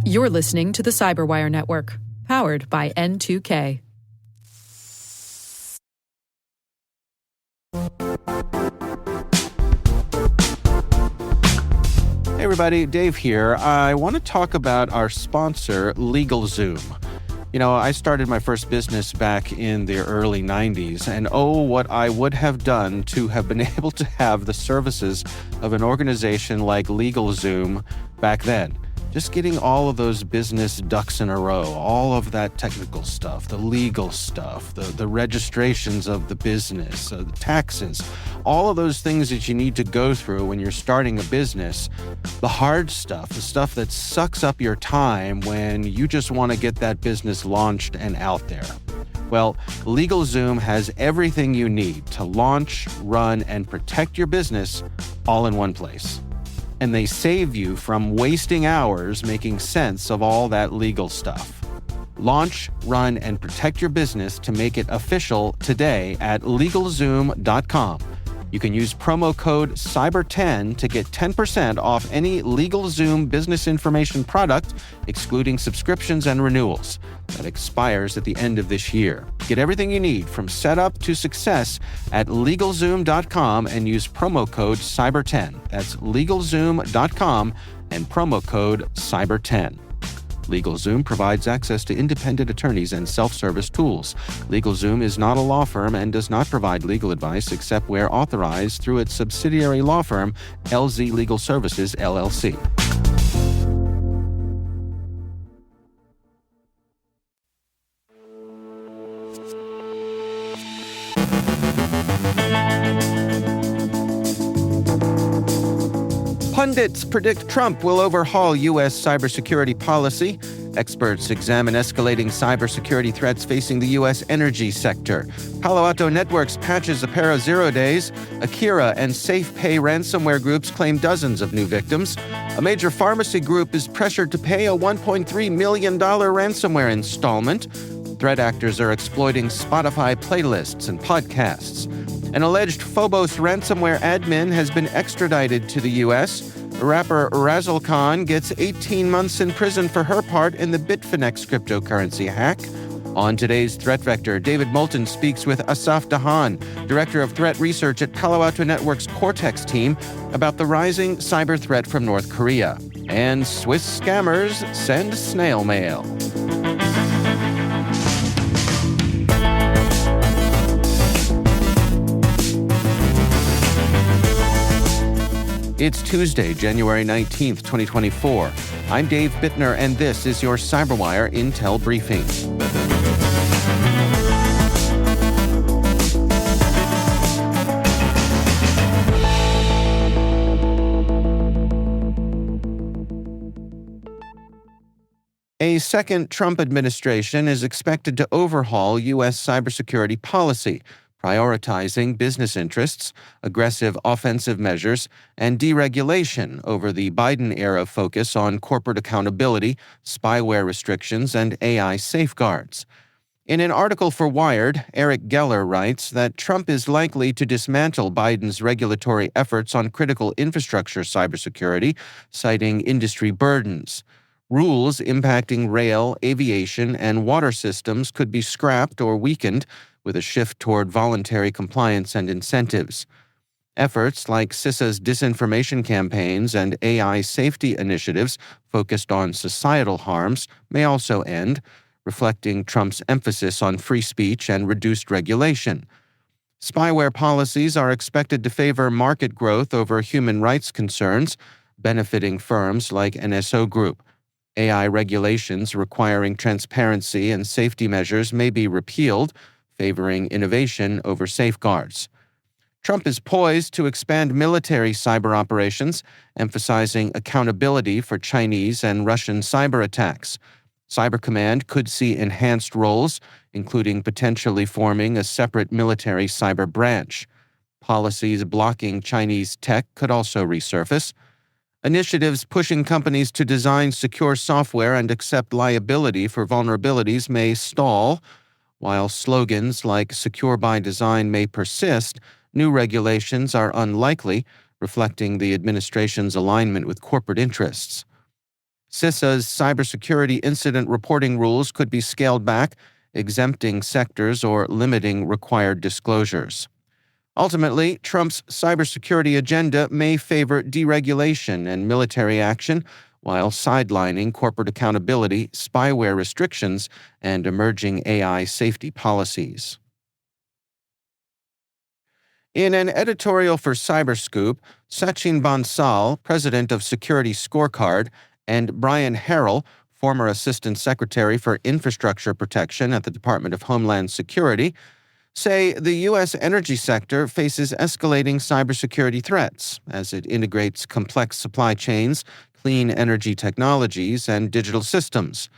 You're listening to the CyberWire Network, powered by N2K. Hey everybody, Dave here. I want to talk about our sponsor, LegalZoom. You know, I started my first business back in the early 90s, and what I would have done to have been able to have the services of an organization like LegalZoom back then. Just getting all of those business ducks in a row, all of that technical stuff, the legal stuff, the registrations of the business, the taxes, all of those things that you need to go through when you're starting a business, the hard stuff, the stuff that sucks up your time when you just want to get that business launched and out there. Well, LegalZoom has everything you need to launch, run, and protect your business all in one place. And they save you from wasting hours making sense of all that legal stuff. Launch, run, and protect your business to make it official today at LegalZoom.com. You can use promo code CYBER10 to get 10% off any LegalZoom business information product, excluding subscriptions and renewals. That expires at the end of this year. Get everything you need from setup to success at LegalZoom.com and use promo code CYBER10. That's LegalZoom.com and promo code CYBER10. LegalZoom provides access to independent attorneys and self-service tools. LegalZoom is not a law firm and does not provide legal advice except where authorized through its subsidiary law firm, LZ Legal Services, LLC. Pundits predict Trump will overhaul U.S. cybersecurity policy. Experts examine escalating cybersecurity threats facing the U.S. energy sector. Palo Alto Networks patches a pair of 0 days. Akira and SafePay ransomware groups claim dozens of new victims. A major pharmacy group is pressured to pay a $1.3 million ransomware installment. Threat actors are exploiting Spotify playlists and podcasts. An alleged Phobos ransomware admin has been extradited to the U.S. Rapper Razzle Khan gets 18 months in prison for her part in the Bitfinex cryptocurrency hack. On today's Threat Vector, David Moulton speaks with Asaf Dahan, Director of Threat Research at Palo Alto Networks' Cortex team, about the rising cyber threat from North Korea. And Swiss scammers send snail mail. It's Tuesday, January 19th, 2024. I'm Dave Bittner, and this is your CyberWire Intel Briefing. A second Trump administration is expected to overhaul U.S. cybersecurity policy, prioritizing business interests, aggressive offensive measures, and deregulation over the Biden-era focus on corporate accountability, spyware restrictions, and AI safeguards. In an article for Wired, Eric Geller writes that Trump is likely to dismantle Biden's regulatory efforts on critical infrastructure cybersecurity, citing industry burdens. Rules impacting rail, aviation, and water systems could be scrapped or weakened, with a shift toward voluntary compliance and incentives. Efforts like CISA's disinformation campaigns and AI safety initiatives focused on societal harms may also end, reflecting Trump's emphasis on free speech and reduced regulation. Spyware policies are expected to favor market growth over human rights concerns, benefiting firms like NSO Group. AI regulations requiring transparency and safety measures may be repealed, favoring innovation over safeguards. Trump is poised to expand military cyber operations, emphasizing accountability for Chinese and Russian cyber attacks. Cyber Command could see enhanced roles, including potentially forming a separate military cyber branch. Policies blocking Chinese tech could also resurface. Initiatives pushing companies to design secure software and accept liability for vulnerabilities may stall. While slogans like "secure by design" may persist, new regulations are unlikely, reflecting the administration's alignment with corporate interests. CISA's cybersecurity incident reporting rules could be scaled back, exempting sectors or limiting required disclosures. Ultimately, Trump's cybersecurity agenda may favor deregulation and military action while sidelining corporate accountability, spyware restrictions, and emerging AI safety policies. In an editorial for Cyberscoop, Sachin Bansal, president of Security Scorecard, and Brian Harrell, former Assistant Secretary for Infrastructure Protection at the Department of Homeland Security, say the U.S. energy sector faces escalating cybersecurity threats as it integrates complex supply chains, clean energy technologies, and digital systems.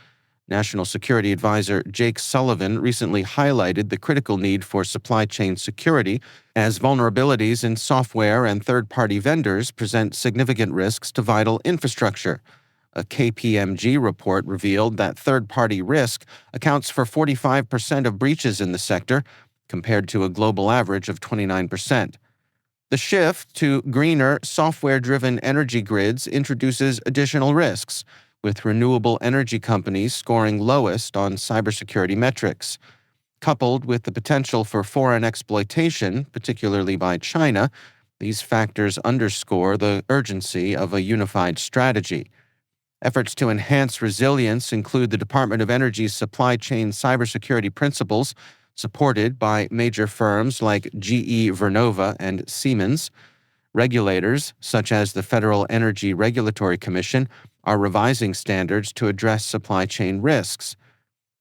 National Security Advisor Jake Sullivan recently highlighted the critical need for supply chain security as vulnerabilities in software and third-party vendors present significant risks to vital infrastructure. A KPMG report revealed that third-party risk accounts for 45% of breaches in the sector, compared to a global average of 29%. The shift to greener, software-driven energy grids introduces additional risks, with renewable energy companies scoring lowest on cybersecurity metrics. Coupled with the potential for foreign exploitation, particularly by China, these factors underscore the urgency of a unified strategy. Efforts to enhance resilience include the Department of Energy's supply chain cybersecurity principles, supported by major firms like GE Vernova and Siemens. Regulators, such as the Federal Energy Regulatory Commission, are revising standards to address supply chain risks.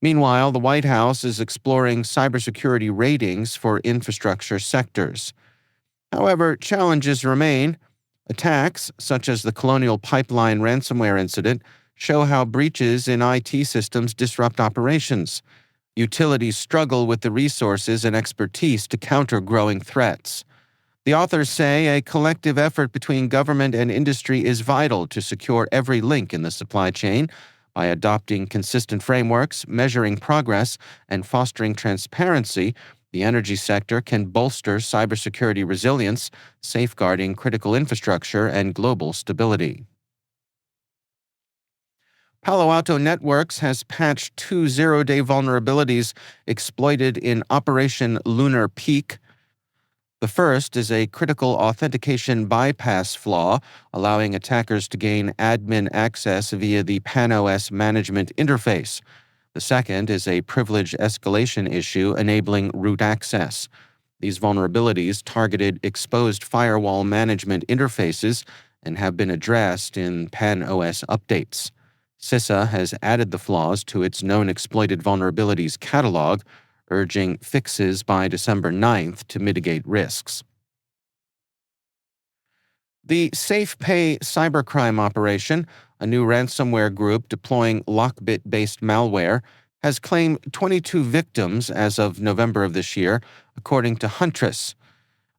Meanwhile, the White House is exploring cybersecurity ratings for infrastructure sectors. However, challenges remain. Attacks, such as the Colonial Pipeline ransomware incident, show how breaches in IT systems disrupt operations. Utilities struggle with the resources and expertise to counter growing threats. The authors say a collective effort between government and industry is vital to secure every link in the supply chain. By adopting consistent frameworks, measuring progress, and fostering transparency, the energy sector can bolster cybersecurity resilience, safeguarding critical infrastructure and global stability. Palo Alto Networks has patched 2 zero-day vulnerabilities exploited in Operation Lunar Peak. The first is a critical authentication bypass flaw, allowing attackers to gain admin access via the PAN-OS management interface. The second is a privilege escalation issue enabling root access. These vulnerabilities targeted exposed firewall management interfaces and have been addressed in PAN-OS updates. CISA has added the flaws to its known exploited vulnerabilities catalog, urging fixes by December 9th to mitigate risks. The SafePay cybercrime operation, a new ransomware group deploying Lockbit-based malware, has claimed 22 victims as of November of this year, according to Huntress.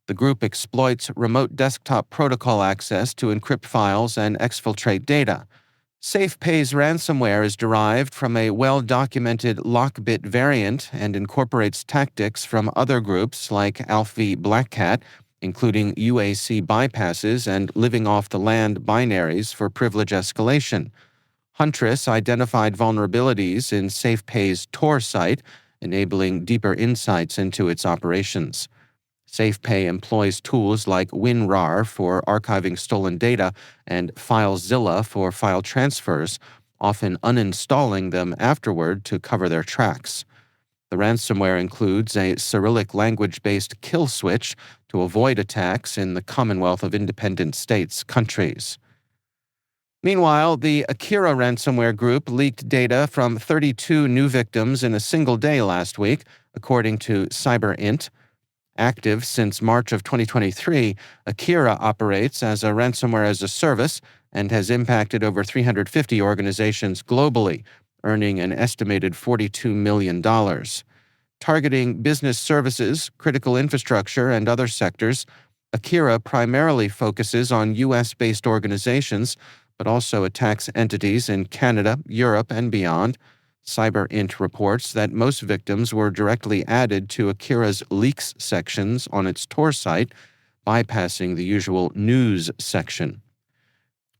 The group exploits remote desktop protocol access to encrypt files and exfiltrate data. SafePay's ransomware is derived from a well-documented Lockbit variant and incorporates tactics from other groups like AlphaV Blackcat, including UAC bypasses and living-off-the-land binaries for privilege escalation. Huntress identified vulnerabilities in SafePay's Tor site, enabling deeper insights into its operations. SafePay employs tools like WinRAR for archiving stolen data and FileZilla for file transfers, often uninstalling them afterward to cover their tracks. The ransomware includes a Cyrillic language-based kill switch to avoid attacks in the Commonwealth of Independent States countries. Meanwhile, the Akira ransomware group leaked data from 32 new victims in a single day last week, according to CyberInt. Active since March of 2023, Akira operates as a ransomware-as-a-service and has impacted over 350 organizations globally, earning an estimated $42 million. Targeting business services, critical infrastructure, and other sectors, Akira primarily focuses on U.S.-based organizations, but also attacks entities in Canada, Europe, and beyond. CyberInt reports that most victims were directly added to Akira's leaks sections on its Tor site, bypassing the usual news section.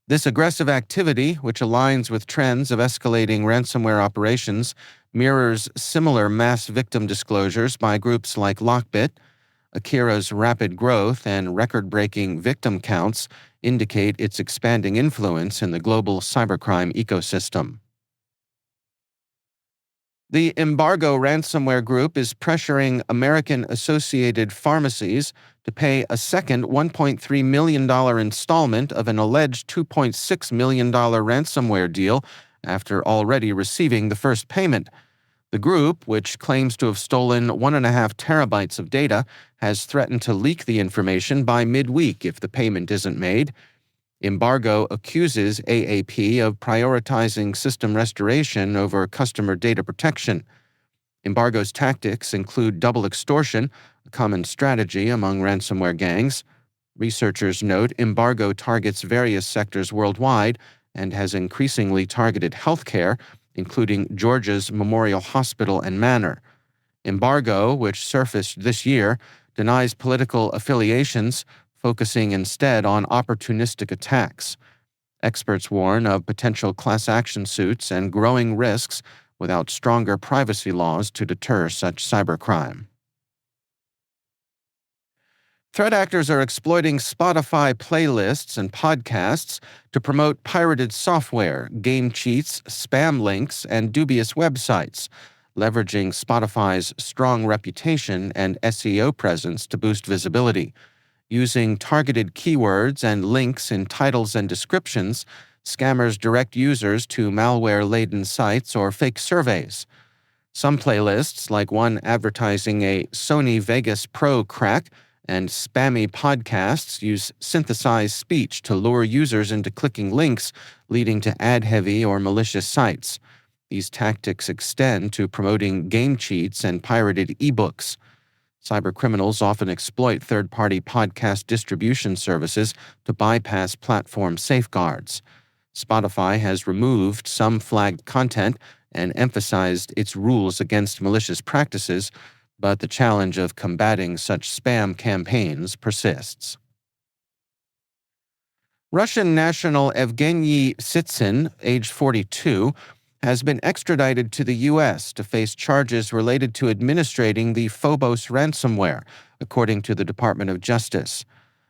This aggressive activity, which aligns with trends of escalating ransomware operations, mirrors similar mass victim disclosures by groups like Lockbit. Akira's rapid growth and record-breaking victim counts indicate its expanding influence in the global cybercrime ecosystem. The Embargo ransomware group is pressuring American Associated Pharmacies to pay a second $1.3 million installment of an alleged $2.6 million ransomware deal after already receiving the first payment. The group, which claims to have stolen 1.5 terabytes of data, has threatened to leak the information by midweek if the payment isn't made. Embargo accuses AAP of prioritizing system restoration over customer data protection. Embargo's tactics include double extortion, a common strategy among ransomware gangs. Researchers note Embargo targets various sectors worldwide and has increasingly targeted healthcare, including Georgia's Memorial Hospital and Manor. Embargo, which surfaced this year, denies political affiliations, focusing instead on opportunistic attacks. Experts warn of potential class action suits and growing risks without stronger privacy laws to deter such cybercrime. Threat actors are exploiting Spotify playlists and podcasts to promote pirated software, game cheats, spam links, and dubious websites, leveraging Spotify's strong reputation and SEO presence to boost visibility. Using targeted keywords and links in titles and descriptions, scammers direct users to malware-laden sites or fake surveys. Some playlists, like one advertising a Sony Vegas Pro crack, and spammy podcasts use synthesized speech to lure users into clicking links, leading to ad-heavy or malicious sites. These tactics extend to promoting game cheats and pirated ebooks. Cybercriminals often exploit third-party podcast distribution services to bypass platform safeguards. Spotify has removed some flagged content and emphasized its rules against malicious practices, but the challenge of combating such spam campaigns persists. Russian national Evgeny Sitsin, age 42, has been extradited to the U.S. to face charges related to administrating the Phobos ransomware, according to the Department of Justice.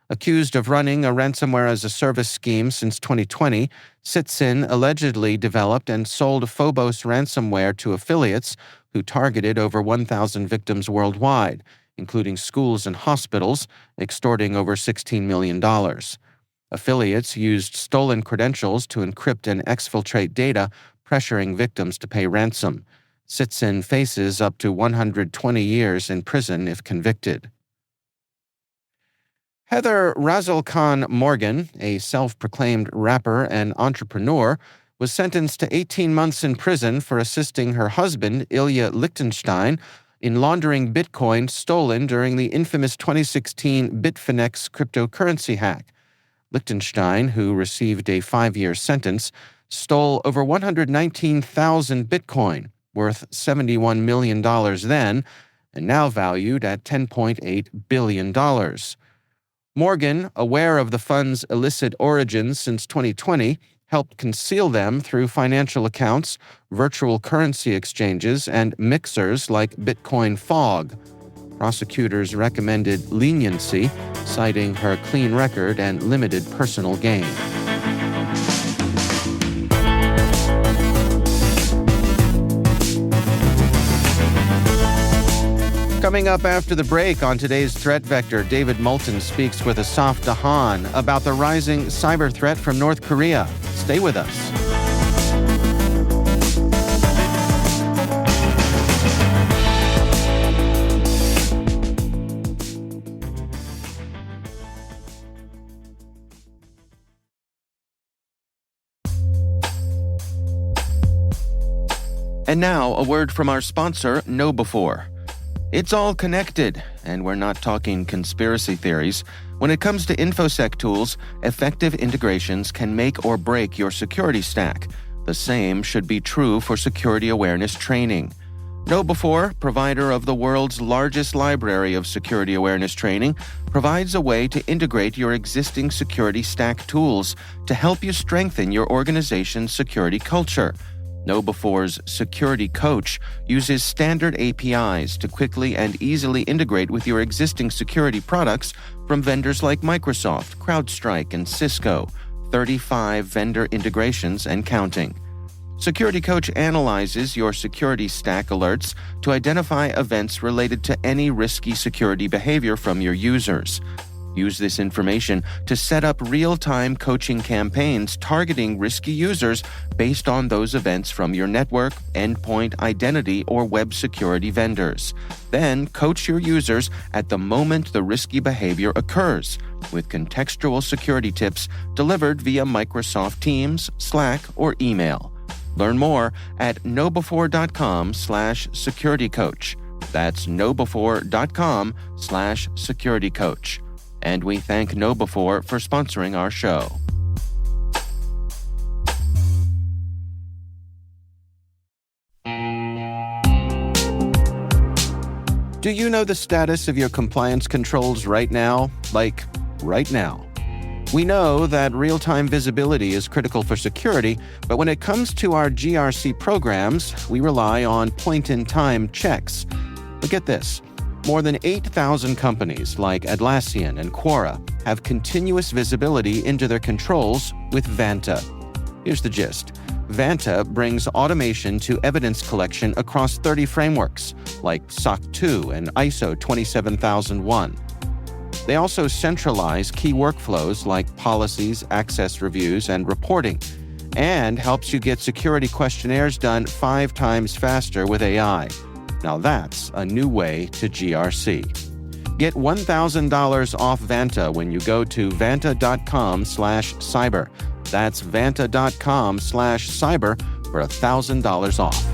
Accused of running a ransomware-as-a-service scheme since 2020, Sitsin allegedly developed and sold Phobos ransomware to affiliates who targeted over 1,000 victims worldwide, including schools and hospitals, extorting over $16 million. Affiliates used stolen credentials to encrypt and exfiltrate data, pressuring victims to pay ransom. Sitsin faces up to 120 years in prison if convicted. Heather Razalkhan Morgan, a self-proclaimed rapper and entrepreneur, was sentenced to 18 months in prison for assisting her husband, Ilya Lichtenstein, in laundering Bitcoin stolen during the infamous 2016 Bitfinex cryptocurrency hack. Lichtenstein, who received a 5-year sentence, stole over 119,000 Bitcoin, worth $71 million then, and now valued at $10.8 billion. Morgan, aware of the fund's illicit origins since 2020, helped conceal them through financial accounts, virtual currency exchanges, and mixers like Bitcoin Fog. Prosecutors recommended leniency, citing her clean record and limited personal gain. Coming up after the break on today's Threat Vector, David Moulton speaks with Asaf Dahan about the rising cyber threat from North Korea. Stay with us. And now, a word from our sponsor, KnowBe4. It's all connected, and we're not talking conspiracy theories. When it comes to InfoSec tools, effective integrations can make or break your security stack. The same should be true for security awareness training. KnowBe4, provider of the world's largest library of security awareness training, provides a way to integrate your existing security stack tools to help you strengthen your organization's security culture. KnowBe4's Security Coach uses standard APIs to quickly and easily integrate with your existing security products from vendors like Microsoft, CrowdStrike, and Cisco, 35 vendor integrations and counting. Security Coach analyzes your security stack alerts to identify events related to any risky security behavior from your users. Use this information to set up real-time coaching campaigns targeting risky users based on those events from your network, endpoint, identity, or web security vendors. Then coach your users at the moment the risky behavior occurs, with contextual security tips delivered via Microsoft Teams, Slack, or email. Learn more at knowbe4.com/securitycoach. That's knowbe4.com/securitycoach. And we thank KnowBe4 for sponsoring our show. Do you know the status of your compliance controls right now? Like, right now. We know that real-time visibility is critical for security, but when it comes to our GRC programs, we rely on point-in-time checks. But get this. More than 8,000 companies like Atlassian and Quora have continuous visibility into their controls with Vanta. Here's the gist. Vanta brings automation to evidence collection across 30 frameworks, like SOC 2 and ISO 27001. They also centralize key workflows like policies, access reviews, and reporting, and helps you get security questionnaires done 5 times faster with AI. Now that's a new way to GRC. Get $1,000 off Vanta when you go to vanta.com/cyber. That's vanta.com/cyber for $1,000 off.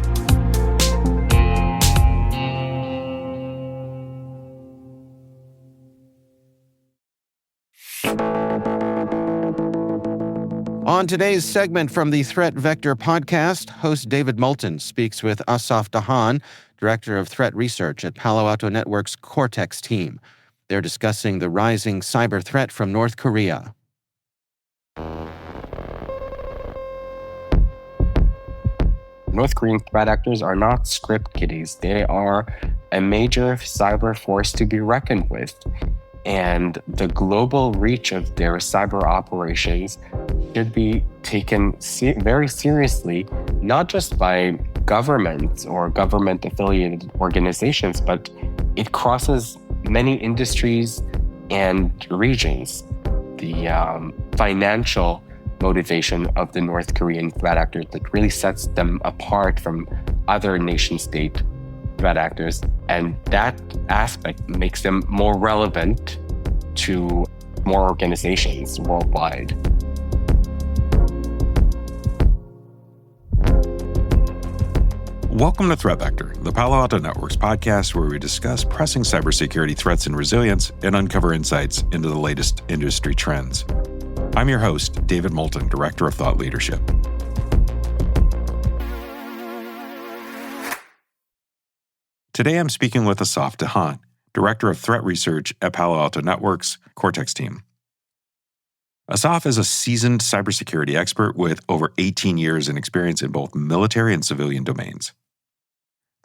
On today's segment from the Threat Vector podcast, host David Moulton speaks with Asaf Dahan, Director of Threat Research at Palo Alto Networks' Cortex team. They're discussing the rising cyber threat from North Korea. North Korean threat actors are not script kiddies. They are a major cyber force to be reckoned with. And the global reach of their cyber operations should be taken very seriously, not just by governments or government-affiliated organizations, but it crosses many industries and regions. The financial motivation of the North Korean threat actors that really sets them apart from other nation-state threat actors, and that aspect makes them more relevant to more organizations worldwide. Welcome to Threat Vector, the Palo Alto Networks podcast where we discuss pressing cybersecurity threats and resilience and uncover insights into the latest industry trends. I'm your host, David Moulton, Director of Thought Leadership. Today I'm speaking with Asaf Dahan, Director of Threat Research at Palo Alto Networks' Cortex team. Asaf is a seasoned cybersecurity expert with over 18 years in experience in both military and civilian domains.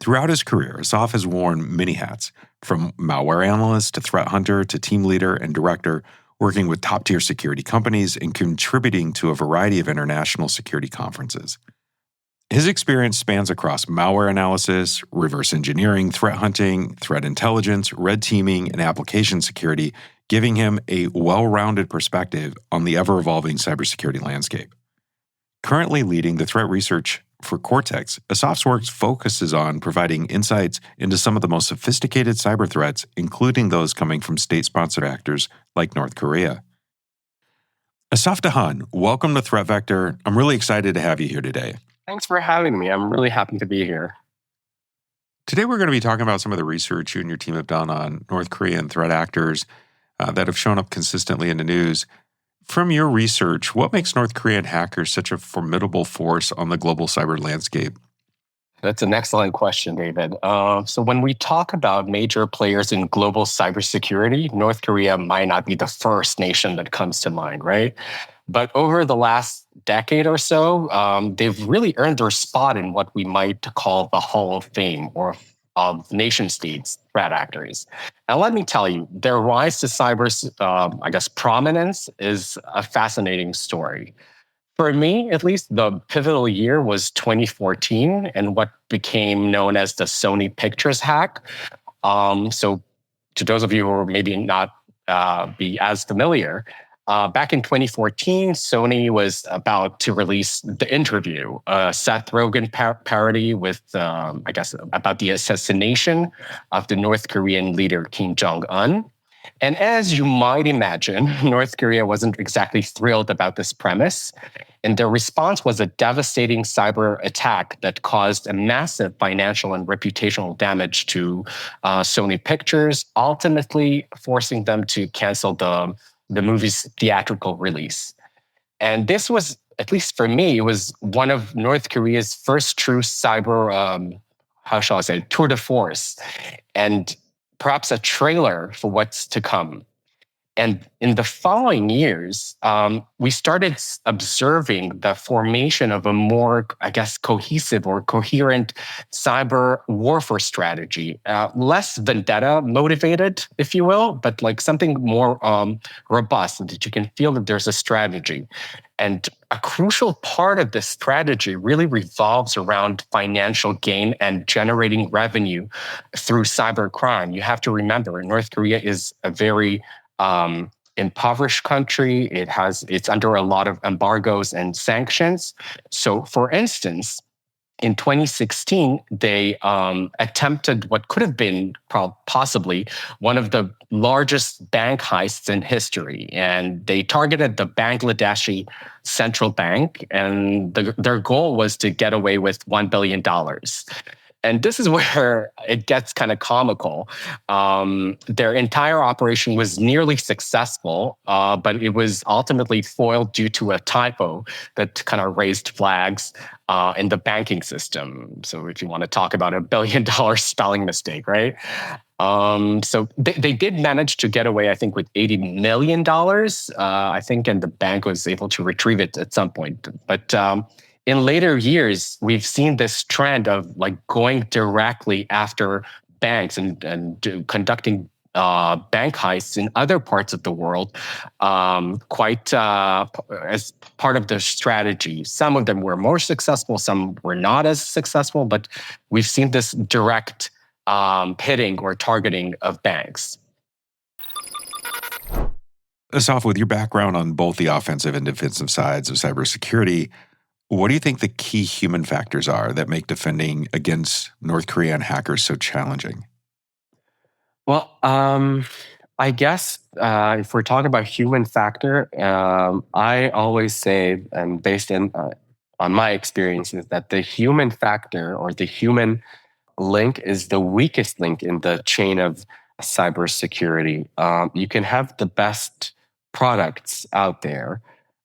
Throughout his career, Asaf has worn many hats, from malware analyst to threat hunter to team leader and director, working with top-tier security companies and contributing to a variety of international security conferences. His experience spans across malware analysis, reverse engineering, threat hunting, threat intelligence, red teaming, and application security, giving him a well-rounded perspective on the ever-evolving cybersecurity landscape. Currently leading the threat research for Cortex, Asaf's work focuses on providing insights into some of the most sophisticated cyber threats, including those coming from state-sponsored actors like North Korea. Asaf Dahan, welcome to Threat Vector. I'm really excited to have you here today. Thanks for having me. I'm really happy to be here. Today we're going to be talking about some of the research you and your team have done on North Korean threat actors that have shown up consistently in the news. From your research, what makes North Korean hackers such a formidable force on the global cyber landscape? That's an excellent question, David. So when we talk about major players in global cybersecurity, North Korea might not be the first nation that comes to mind, right? But over the last decade or so, they've really earned their spot in what we might call the Hall of Fame or of nation states threat actors. And let me tell you, their rise to cyber, prominence is a fascinating story. For me, at least, the pivotal year was 2014 and what became known as the Sony Pictures hack. So, to those of you who maybe not be as familiar, back in 2014, Sony was about to release The Interview, a Seth Rogen parody with, about the assassination of the North Korean leader Kim Jong-un. And as you might imagine, North Korea wasn't exactly thrilled about this premise. And their response was a devastating cyber attack that caused a massive financial and reputational damage to Sony Pictures, ultimately forcing them to cancel the movie's theatrical release. And this was, at least for me, it was one of North Korea's first true cyber, tour de force, and perhaps a trailer for what's to come. And in the following years, we started observing the formation of a more, cohesive or coherent cyber warfare strategy, less vendetta motivated, if you will, but like something more robust so that you can feel that there's a strategy. And a crucial part of this strategy really revolves around financial gain and generating revenue through cybercrime. You have to remember, North Korea is a very impoverished country. It's under a lot of embargoes and sanctions. So, for instance, in 2016, they attempted what could have been possibly one of the largest bank heists in history. And they targeted the Bangladeshi central bank, and their goal was to get away with $1 billion. And this is where it gets kind of comical. Their entire operation was nearly successful, but it was ultimately foiled due to a typo that kind of raised flags in the banking system. So if you want to talk about $1 billion spelling mistake, right? So they did manage to get away, I think, with $80 million, I think, and the bank was able to retrieve it at some point. But in later years, we've seen this trend of like going directly after banks and conducting bank heists in other parts of the world, quite as part of the strategy. Some of them were more successful, some were not as successful, but we've seen this direct hitting or targeting of banks. Asaf, with your background on both the offensive and defensive sides of cybersecurity, what do you think the key human factors are that make defending against North Korean hackers so challenging? Well, I guess if we're talking about human factor, I always say, and based on my experiences, that the human factor or the human link is the weakest link in the chain of cybersecurity. You can have the best products out there,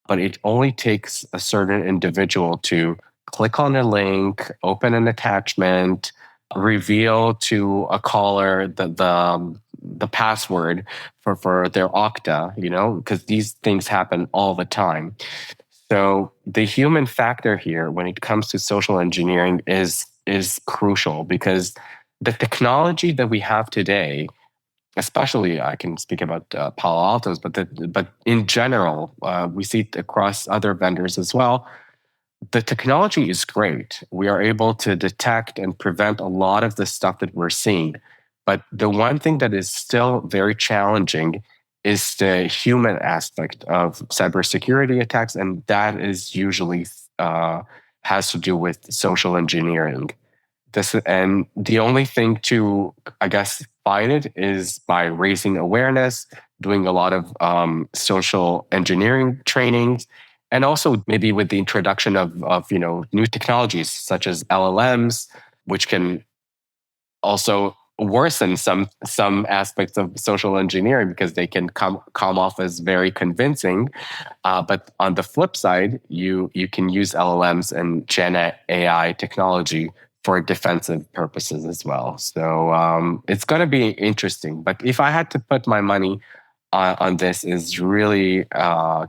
but it only takes a certain individual to click on a link, open an attachment, reveal to a caller the password for their Okta, because these things happen all the time. So the human factor here, when it comes to social engineering, is crucial because the technology that we have today, especially I can speak about Palo Alto's, but in general, we see it across other vendors as well. The technology is great. We are able to detect and prevent a lot of the stuff that we're seeing. But the one thing that is still very challenging is the human aspect of cybersecurity attacks, and that is usually has to do with social engineering. And the only thing to, fight it is by raising awareness, doing a lot of social engineering trainings, and also maybe with the introduction of new technologies such as LLMs, which can also worsen some aspects of social engineering because they can come off as very convincing. But on the flip side, you can use LLMs and Gen AI technology for defensive purposes as well. So it's going to be interesting. But if I had to put my money on this, is really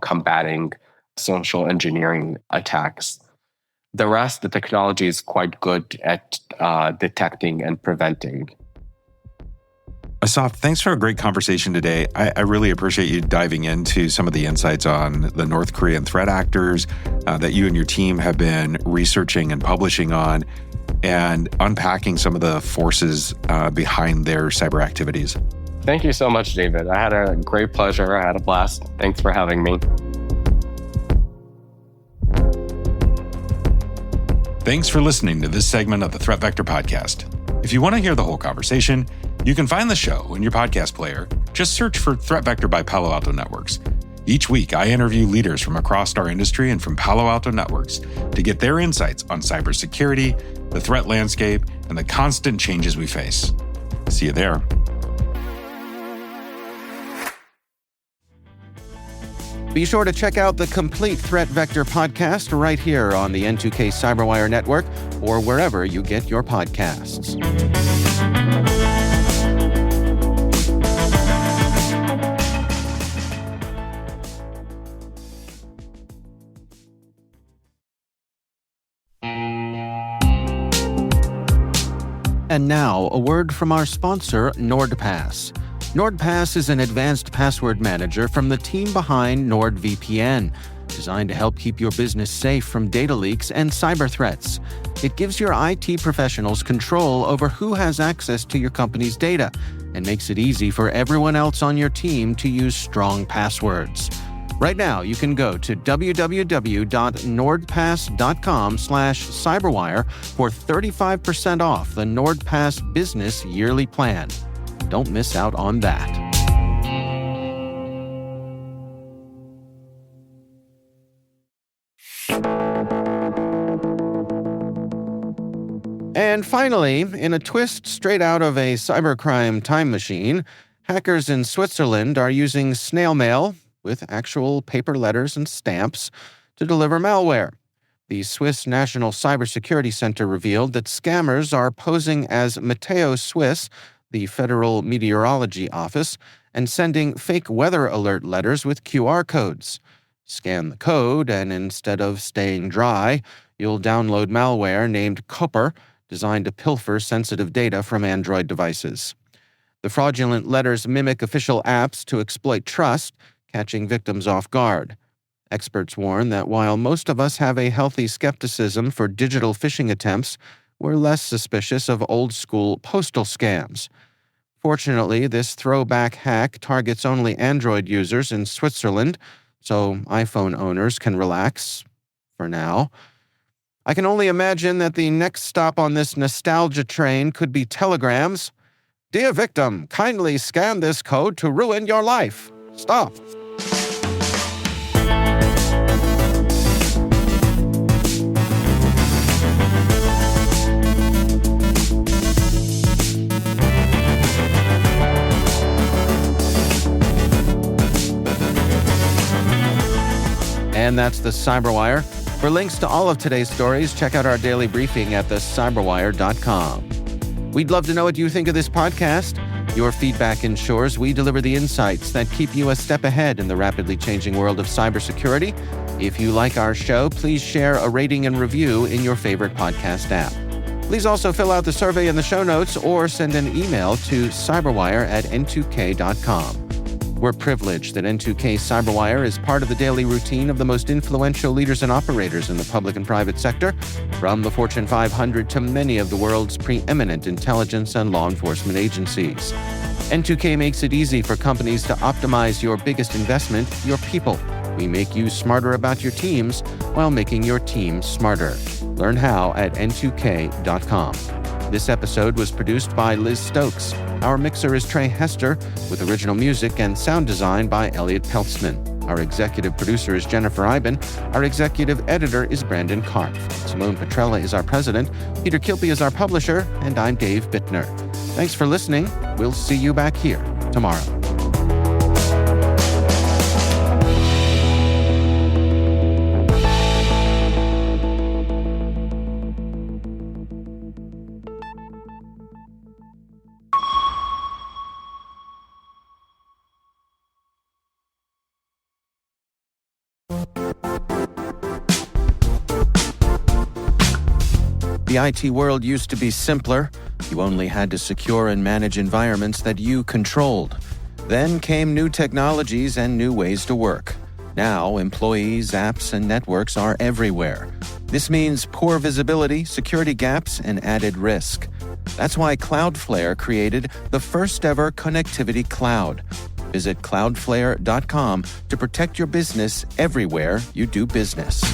combating social engineering attacks. The rest, the technology is quite good at detecting and preventing. Asaf, thanks for a great conversation today. I really appreciate you diving into some of the insights on the North Korean threat actors that you and your team have been researching and publishing on, and unpacking some of the forces behind their cyber activities. Thank you so much, David. I had a great pleasure. I had a blast. Thanks for having me. Thanks for listening to this segment of the Threat Vector Podcast. If you want to hear the whole conversation, you can find the show in your podcast player. Just search for Threat Vector by Palo Alto Networks. Each week, I interview leaders from across our industry and from Palo Alto Networks to get their insights on cybersecurity, the threat landscape, and the constant changes we face. See you there. Be sure to check out the complete Threat Vector podcast right here on the N2K CyberWire network or wherever you get your podcasts. And now, a word from our sponsor, NordPass. NordPass is an advanced password manager from the team behind NordVPN, designed to help keep your business safe from data leaks and cyber threats. It gives your IT professionals control over who has access to your company's data and makes it easy for everyone else on your team to use strong passwords. Right now, you can go to www.nordpass.com/cyberwire for 35% off the NordPass Business Yearly Plan. Don't miss out on that. And finally, in a twist straight out of a cybercrime time machine, hackers in Switzerland are using snail mail with actual paper letters and stamps to deliver malware. The Swiss National Cybersecurity Center revealed that scammers are posing as Meteo Swiss, the Federal Meteorology Office, and sending fake weather alert letters with QR codes. Scan the code, and instead of staying dry, you'll download malware named Copper, designed to pilfer sensitive data from Android devices. The fraudulent letters mimic official apps to exploit trust, catching victims off guard. Experts warn that while most of us have a healthy skepticism for digital phishing attempts, we're less suspicious of old-school postal scams. Fortunately, this throwback hack targets only Android users in Switzerland, so iPhone owners can relax, for now. I can only imagine that the next stop on this nostalgia train could be telegrams. Dear victim, kindly scan this code to ruin your life. Stop. And that's the CyberWire. For links to all of today's stories, check out our daily briefing at thecyberwire.com. We'd love to know what you think of this podcast. Your feedback ensures we deliver the insights that keep you a step ahead in the rapidly changing world of cybersecurity. If you like our show, please share a rating and review in your favorite podcast app. Please also fill out the survey in the show notes or send an email to cyberwire@n2k.com. We're privileged that N2K CyberWire is part of the daily routine of the most influential leaders and operators in the public and private sector, from the Fortune 500 to many of the world's preeminent intelligence and law enforcement agencies. N2K makes it easy for companies to optimize your biggest investment, your people. We make you smarter about your teams while making your team smarter. Learn how at n2k.com. This episode was produced by Liz Stokes. Our mixer is Trey Hester, with original music and sound design by Elliot Peltzman. Our executive producer is Jennifer Iben. Our executive editor is Brandon Karpf. Simone Petrella is our president. Peter Kilpie is our publisher. And I'm Dave Bittner. Thanks for listening. We'll see you back here tomorrow. The IT world used to be simpler. You only had to secure and manage environments that you controlled. Then came new technologies and new ways to work. Now, employees, apps, and networks are everywhere. This means poor visibility, security gaps, and added risk. That's why Cloudflare created the first-ever connectivity cloud. Visit cloudflare.com to protect your business everywhere you do business.